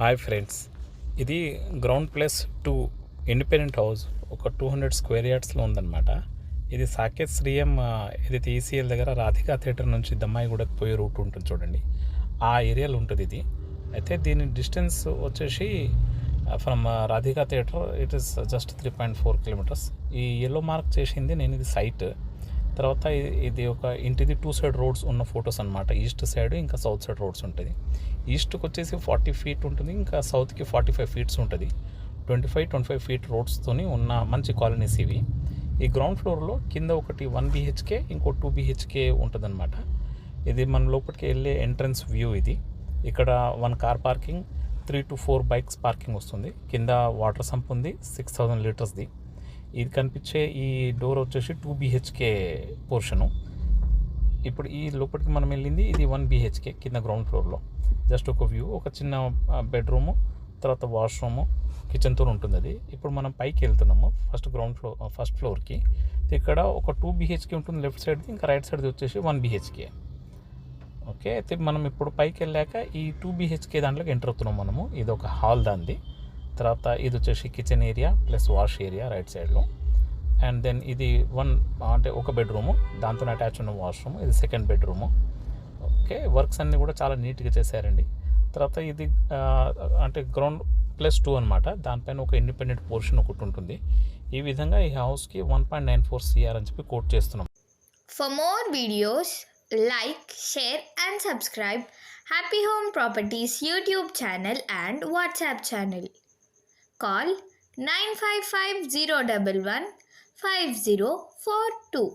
Hi friends, ఇది ground plus 2 independent house ఒక 200 square యార్డ్స్లో ఉందన్నమాట. ఇది సాకేత్ శ్రీఎం ఏదైతే ఈసీఎల్ దగ్గర రాధికా థియేటర్ నుంచి దమ్మాయిగూడకు పోయే రూట్ ఉంటుంది చూడండి, ఆ ఏరియాలో ఉంటుంది ఇది. అయితే దీని డిస్టెన్స్ వచ్చేసి from Radhika theatre it is just 3.4 kilometres. ఈ ఎల్లో మార్క్ చేసింది నేను, ఇది సైట్. తర్వాత ఇది ఒక ఇంటిది 2 సైడ్ రోడ్స్ ఉన్న ఫొటోస్ అనమాట. ఈస్ట్ సైడ్ ఇంకా సౌత్ సైడ్ రోడ్స్ ఉంటుంది. ఈస్ట్కి వచ్చేసి 40 ఫీట్ ఉంటుంది, ఇంకా సౌత్కి 45 ఫీట్స్ ఉంటుంది. 25 ఫీట్ రోడ్స్తోని ఉన్న మంచి కాలనీస్ ఇవి. ఈ గ్రౌండ్ ఫ్లోర్లో కింద ఒకటి 1 BHK, ఇంకో 2 BHK ఉంటుందన్నమాట. ఇది మన లోపలికి వెళ్ళే ఎంట్రన్స్ వ్యూ. ఇది ఇక్కడ 1 car parking, 3 to 4 bikes parking వస్తుంది. కింద వాటర్ సంప్ ఉంది 6000 లీటర్స్ది. ఇది కనిపించే ఈ డోర్ వచ్చేసి 2 BHK పోర్షను. ఇప్పుడు ఈ లోపలికి మనం వెళ్ళింది ఇది 1 BHK కింద గ్రౌండ్ ఫ్లోర్లో. జస్ట్ ఒక వ్యూ, ఒక చిన్న బెడ్రూము, తర్వాత వాష్రూము, కిచెన్తో ఉంటుంది అది. ఇప్పుడు మనం పైకి వెళ్తున్నాము ఫస్ట్ ఫ్లోర్కి. ఇక్కడ ఒక 2 BHK ఉంటుంది లెఫ్ట్ సైడ్ది, ఇంకా రైట్ సైడ్ది వచ్చేసి 1 BHK. ఓకే, అయితే మనం ఇప్పుడు పైకి వెళ్ళాక ఈ 2 BHK దాంట్లోకి ఎంటర్ అవుతున్నాం మనము. ఇది ఒక హాల్ దాంది. తర్వాత ఇది వచ్చేసి kitchen area plus wash area right సైడ్లో. అండ్ దెన్ ఇది ఒక బెడ్రూము, దాంతో అటాచ్ ఉన్న వాష్రూమ్. ఇది సెకండ్ బెడ్రూము. ఓకే, వర్క్స్ అన్నీ కూడా చాలా నీట్గా చేశారండి. తర్వాత ఇది గ్రౌండ్ ప్లస్ 2 అనమాట. దానిపైన ఒక ఇండిపెండెంట్ పోర్షన్ ఒకటి ఉంటుంది. ఈ విధంగా ఈ హౌస్కి 1.94 CR అని చెప్పి కోట్ చేస్తున్నాం. For more videos, like, share and subscribe Happy Home Properties YouTube channel and WhatsApp channel. Call 9550115042.